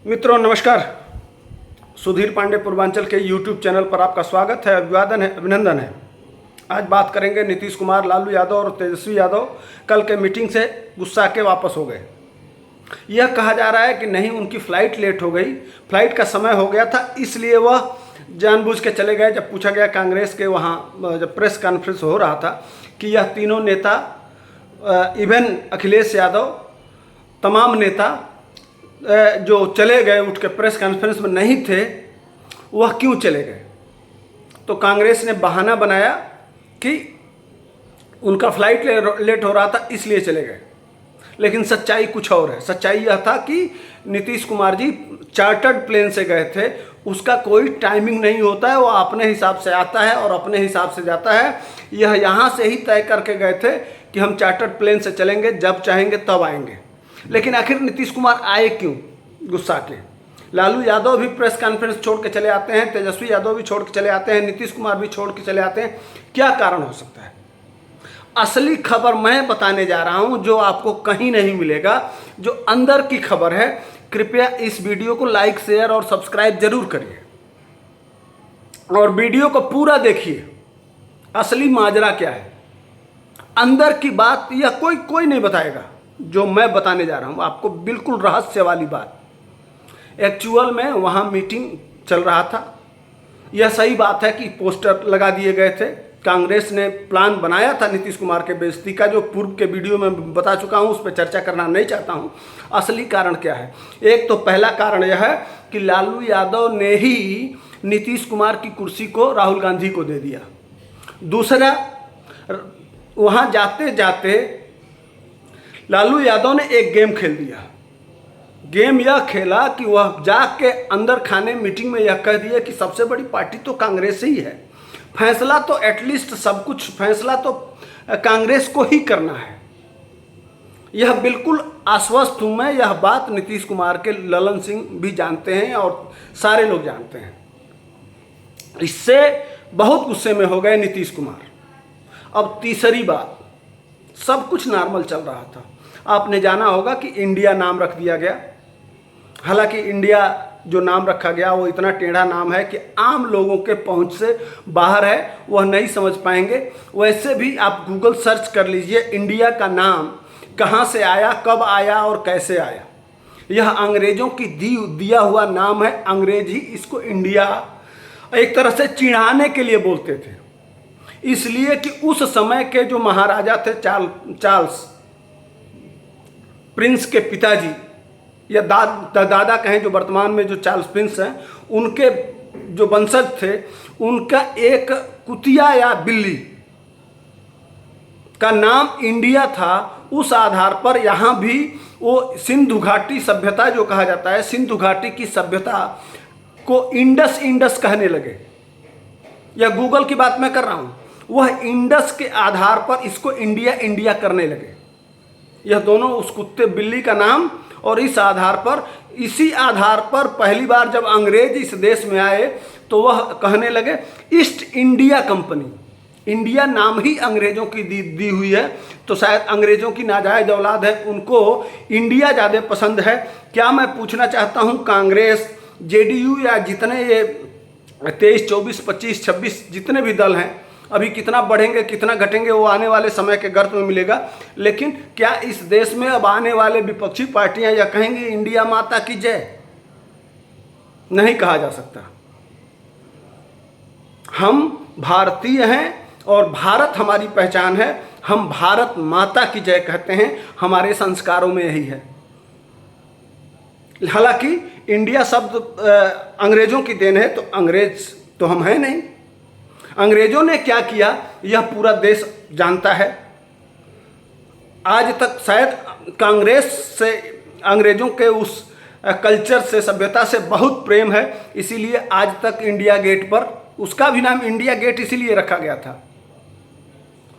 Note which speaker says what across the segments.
Speaker 1: मित्रों नमस्कार। सुधीर पांडे पूर्वांचल के YouTube चैनल पर आपका स्वागत है, अभिवादन है, अभिनंदन है। आज बात करेंगे नीतीश कुमार, लालू यादव और तेजस्वी यादव कल के मीटिंग से गुस्सा के वापस हो गए। यह कहा जा रहा है कि नहीं, उनकी फ़्लाइट लेट हो गई, फ्लाइट का समय हो गया था, इसलिए वह जानबूझ के चले गए। जब पूछा गया कांग्रेस के वहाँ जब प्रेस कॉन्फ्रेंस हो रहा था कि यह तीनों नेता इवन अखिलेश यादव, तमाम नेता जो चले गए, उठ के प्रेस कॉन्फ्रेंस में नहीं थे, वह क्यों चले गए? तो कांग्रेस ने बहाना बनाया कि उनका फ्लाइट लेट हो रहा था इसलिए चले गए। लेकिन सच्चाई कुछ और है। सच्चाई यह था कि नीतीश कुमार जी चार्टर्ड प्लेन से गए थे, उसका कोई टाइमिंग नहीं होता है, वो अपने हिसाब से आता है और अपने हिसाब से जाता है। यह यहाँ से ही तय करके गए थे कि हम चार्टर्ड प्लेन से चलेंगे, जब चाहेंगे तब आएंगे। लेकिन आखिर नीतीश कुमार आए क्यों गुस्सा के? लालू यादव भी प्रेस कॉन्फ्रेंस छोड़ के चले आते हैं, तेजस्वी यादव भी छोड़ के चले आते हैं, नीतीश कुमार भी छोड़ के चले आते हैं। क्या कारण हो सकता है? असली खबर मैं बताने जा रहा हूं, जो आपको कहीं नहीं मिलेगा, जो अंदर की खबर है। कृपया इस वीडियो को लाइक, शेयर और सब्सक्राइब जरूर करिए और वीडियो को पूरा देखिए। असली माजरा क्या है, अंदर की बात, यह कोई नहीं बताएगा। जो मैं बताने जा रहा हूं आपको, बिल्कुल रहस्य वाली बात। एक्चुअल में वहां मीटिंग चल रहा था। यह सही बात है कि पोस्टर लगा दिए गए थे। कांग्रेस ने प्लान बनाया था नीतीश कुमार के बेइज्जती का, जो पूर्व के वीडियो में बता चुका हूं, उस पर चर्चा करना नहीं चाहता हूं। असली कारण क्या है? एक तो पहला कारण यह है कि लालू यादव ने ही नीतीश कुमार की कुर्सी को राहुल गांधी को दे दिया। दूसरा, वहां जाते जाते लालू यादव ने एक गेम खेल दिया। गेम यह खेला कि वह जाके अंदर खाने मीटिंग में यह कह दिया कि सबसे बड़ी पार्टी तो कांग्रेस ही है, फैसला तो एटलीस्ट सब कुछ फैसला तो कांग्रेस को ही करना है। यह बिल्कुल आश्वस्त हूं मैं, यह बात नीतीश कुमार के ललन सिंह भी जानते हैं और सारे लोग जानते हैं। इससे बहुत गुस्से में हो गए नीतीश कुमार। अब तीसरी बात, सब कुछ नॉर्मल चल रहा था। आपने जाना होगा कि इंडिया नाम रख दिया गया। हालांकि इंडिया जो नाम रखा गया वो इतना टेढ़ा नाम है कि आम लोगों के पहुंच से बाहर है, वह नहीं समझ पाएंगे। वैसे भी आप गूगल सर्च कर लीजिए, इंडिया का नाम कहाँ से आया, कब आया और कैसे आया। यह अंग्रेजों की दिया हुआ नाम है। अंग्रेज ही इसको इंडिया एक तरह से चिढ़ाने के लिए बोलते थे, इसलिए कि उस समय के जो महाराजा थे, चार्ल्स प्रिंस के पिताजी या दादा कहें, जो वर्तमान में जो चार्ल्स प्रिंस हैं, उनके जो वंशज थे, उनका एक कुतिया या बिल्ली का नाम इंडिया था। उस आधार पर यहाँ भी वो सिंधु घाटी सभ्यता जो कहा जाता है, सिंधु घाटी की सभ्यता को इंडस कहने लगे। यह गूगल की बात मैं कर रहा हूँ। वह इंडस के आधार पर इसको इंडिया करने लगे। यह दोनों उस कुत्ते बिल्ली का नाम, और इसी आधार पर पहली बार जब अंग्रेज इस देश में आए तो वह कहने लगे ईस्ट इंडिया कंपनी। इंडिया नाम ही अंग्रेजों की दी हुई है, तो शायद अंग्रेजों की नाजायज औलाद है, उनको इंडिया ज़्यादा पसंद है। क्या मैं पूछना चाहता हूँ, कांग्रेस, जेडीयू या जितने ये 23, 24, 25, 26 जितने भी दल हैं, अभी कितना बढ़ेंगे कितना घटेंगे वो आने वाले समय के गर्त में मिलेगा। लेकिन क्या इस देश में अब आने वाले विपक्षी पार्टियां या कहेंगी इंडिया माता की जय? नहीं कहा जा सकता। हम भारतीय हैं और भारत हमारी पहचान है। हम भारत माता की जय कहते हैं, हमारे संस्कारों में यही है। हालांकि इंडिया शब्द अंग्रेजों की देन है, तो अंग्रेज तो हम हैं नहीं। अंग्रेजों ने क्या किया यह पूरा देश जानता है। आज तक शायद कांग्रेस से अंग्रेजों के उस कल्चर से, सभ्यता से बहुत प्रेम है, इसीलिए आज तक इंडिया गेट पर, उसका भी नाम इंडिया गेट इसीलिए रखा गया था।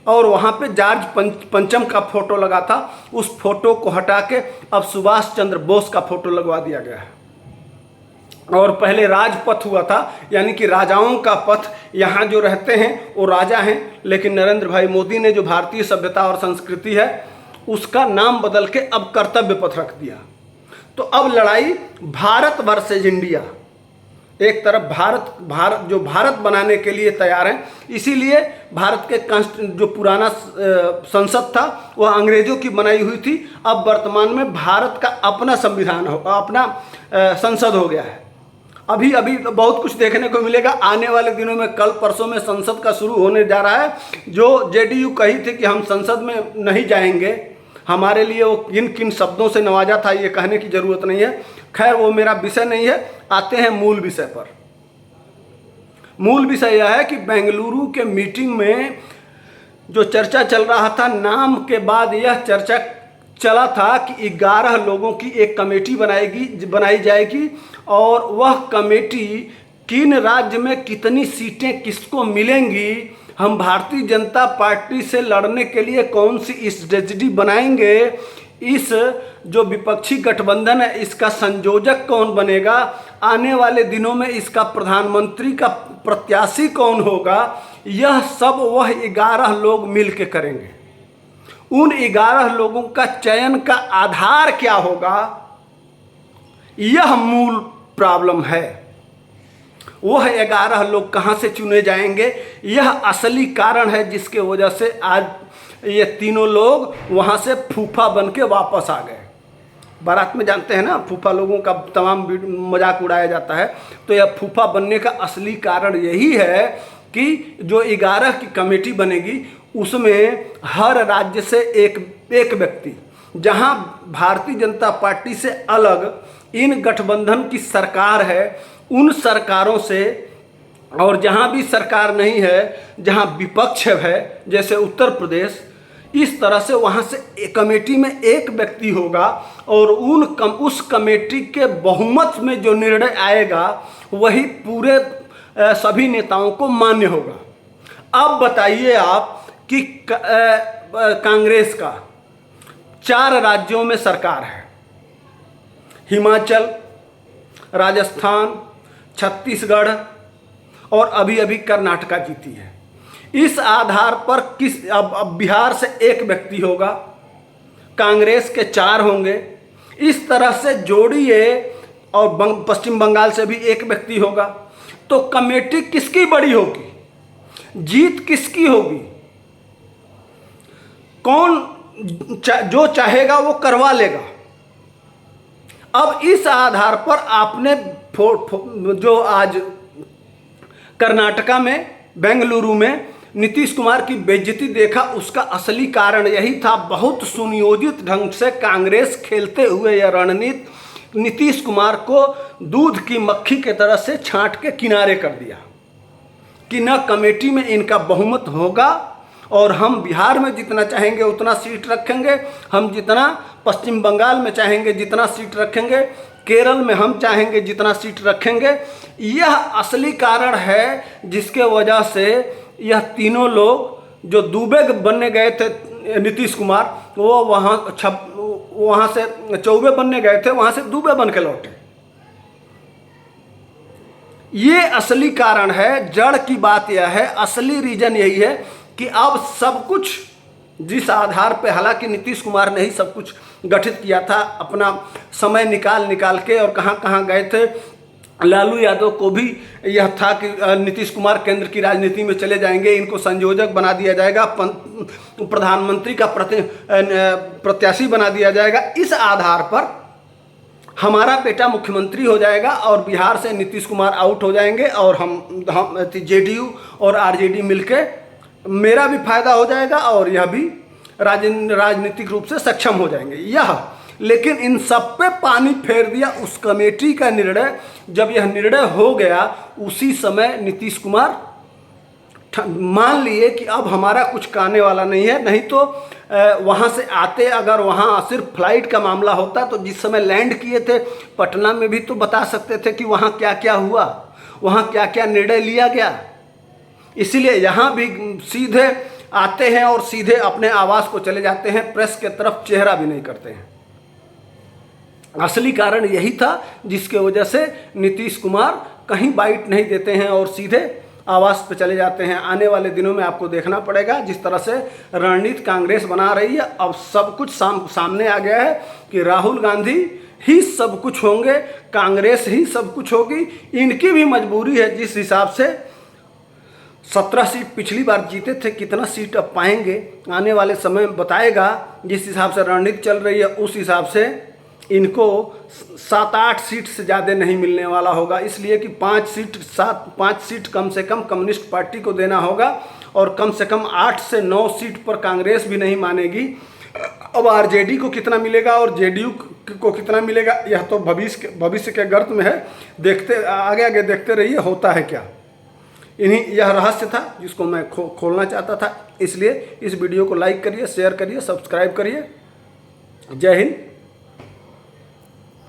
Speaker 1: और वहाँ पे जॉर्ज पंचम का फोटो लगा था, उस फोटो को हटा के अब सुभाष चंद्र बोस का फोटो लगवा दिया गया है। और पहले राजपथ हुआ था, यानी कि राजाओं का पथ। यहाँ जो रहते हैं वो राजा हैं, लेकिन नरेंद्र भाई मोदी ने जो भारतीय सभ्यता और संस्कृति है उसका नाम बदल के अब कर्तव्य पथ रख दिया। तो अब लड़ाई भारत वर्सेज इंडिया, एक तरफ भारत जो भारत बनाने के लिए तैयार हैं, इसीलिए भारत के जो पुराना संसद था वह अंग्रेजों की बनाई हुई थी। अब वर्तमान में भारत का अपना संविधान अपना संसद हो गया है। अभी अभी बहुत कुछ देखने को मिलेगा आने वाले दिनों में। कल परसों में संसद का शुरू होने जा रहा है। जो जेडीयू कही थी कि हम संसद में नहीं जाएंगे, हमारे लिए वो किन किन शब्दों से नवाजा था ये कहने की ज़रूरत नहीं है। खैर वो मेरा विषय नहीं है। आते हैं मूल विषय पर। मूल विषय यह है कि बेंगलुरु के मीटिंग में जो चर्चा चल रहा था, नाम के बाद यह चर्चा चला था कि 11 लोगों की एक कमेटी बनाई जाएगी और वह कमेटी किन राज्य में कितनी सीटें किसको मिलेंगी, हम भारतीय जनता पार्टी से लड़ने के लिए कौन सी स्ट्रेटजी बनाएंगे, इस जो विपक्षी गठबंधन है इसका संयोजक कौन बनेगा, आने वाले दिनों में इसका प्रधानमंत्री का प्रत्याशी कौन होगा, यह सब वह 11 लोग मिल के करेंगे। उन 11 लोगों का चयन का आधार क्या होगा, यह मूल प्रॉब्लम है। वह 11 लोग कहाँ से चुने जाएंगे, यह असली कारण है जिसके वजह से आज ये तीनों लोग वहाँ से फूफा बन के वापस आ गए। बारात में जानते हैं ना, फूफा लोगों का तमाम मजाक उड़ाया जाता है। तो यह फूफा बनने का असली कारण यही है कि जो 11 की कमेटी बनेगी उसमें हर राज्य से एक व्यक्ति, जहां भारतीय जनता पार्टी से अलग इन गठबंधन की सरकार है, उन सरकारों से, और जहां भी सरकार नहीं है, जहां विपक्ष है जैसे उत्तर प्रदेश, इस तरह से वहां से कमेटी में एक व्यक्ति होगा और उस कमेटी के बहुमत में जो निर्णय आएगा वही पूरे सभी नेताओं को मान्य होगा। अब बताइए आप कि कांग्रेस का 4 राज्यों में सरकार है, हिमाचल, राजस्थान, छत्तीसगढ़ और अभी अभी कर्नाटका जीती है। इस आधार पर अब बिहार से एक व्यक्ति होगा, कांग्रेस के 4 होंगे, इस तरह से जोड़िए, और पश्चिम बंगाल से भी एक व्यक्ति होगा। तो कमेटी किसकी बड़ी होगी, जीत किसकी होगी, कौन जो चाहेगा वो करवा लेगा। अब इस आधार पर आपने जो आज कर्नाटका में बेंगलुरु में नीतीश कुमार की बेइज्जती देखा, उसका असली कारण यही था। बहुत सुनियोजित ढंग से कांग्रेस खेलते हुए यह रणनीति नीतीश कुमार को दूध की मक्खी के तरह से छांट के किनारे कर दिया कि न कमेटी में इनका बहुमत होगा और हम बिहार में जितना चाहेंगे उतना सीट रखेंगे, हम जितना पश्चिम बंगाल में चाहेंगे जितना सीट रखेंगे, केरल में हम चाहेंगे जितना सीट रखेंगे। यह असली कारण है जिसके वजह से यह तीनों लोग जो दुबे बनने गए थे, नीतीश कुमार वो वहाँ से चौबे बनने गए थे, वहाँ से दुबे बन के लौटे। ये असली कारण है, जड़ की बात यह है, असली रीजन यही है कि अब सब कुछ जिस आधार पे, हालांकि नीतीश कुमार ने ही सब कुछ गठित किया था, अपना समय निकाल के, और कहाँ कहाँ गए थे। लालू यादव को भी यह था कि नीतीश कुमार केंद्र की राजनीति में चले जाएंगे, इनको संयोजक बना दिया जाएगा, प्रधानमंत्री का प्रत्याशी बना दिया जाएगा। इस आधार पर हमारा बेटा मुख्यमंत्री हो जाएगा और बिहार से नीतीश कुमार आउट हो जाएंगे और हम जेडीयू और आरजेडी मिलके मेरा भी फायदा हो जाएगा और यह भी राजनीतिक रूप से सक्षम हो जाएंगे। यह लेकिन इन सब पे पानी फेर दिया उस कमेटी का निर्णय। जब यह निर्णय हो गया उसी समय नीतीश कुमार मान लिए कि अब हमारा कुछ कहने वाला नहीं है। नहीं तो वहाँ से आते, अगर वहाँ सिर्फ फ्लाइट का मामला होता तो जिस समय लैंड किए थे पटना में भी तो बता सकते थे कि वहाँ क्या क्या हुआ, वहाँ क्या क्या निर्णय लिया गया। इसीलिए यहाँ भी सीधे आते हैं और सीधे अपने आवास को चले जाते हैं, प्रेस के तरफ चेहरा भी नहीं करते हैं। असली कारण यही था जिसके वजह से नीतीश कुमार कहीं बाइट नहीं देते हैं और सीधे आवास पे चले जाते हैं। आने वाले दिनों में आपको देखना पड़ेगा जिस तरह से रणनीति कांग्रेस बना रही है। अब सब कुछ सामने आ गया है कि राहुल गांधी ही सब कुछ होंगे, कांग्रेस ही सब कुछ होगी। इनकी भी मजबूरी है। जिस हिसाब से 17 सीट पिछली बार जीते थे, कितना सीट अब पाएंगे आने वाले समय बताएगा। जिस हिसाब से रणनीति चल रही है उस हिसाब से इनको 7-8 सीट से ज़्यादा नहीं मिलने वाला होगा, इसलिए कि 5 सीट कम से कम कम्युनिस्ट पार्टी को देना होगा और कम से कम 8 से 9 सीट पर कांग्रेस भी नहीं मानेगी। अब आरजेडी को कितना मिलेगा और जेडीयू को कितना मिलेगा यह तो भविष्य के गर्त में है। देखते आगे देखते रहिए होता है क्या। यह रहस्य था जिसको मैं खोलना चाहता था। इसलिए इस वीडियो को लाइक करिए, शेयर करिए, सब्सक्राइब करिए। जय हिंद।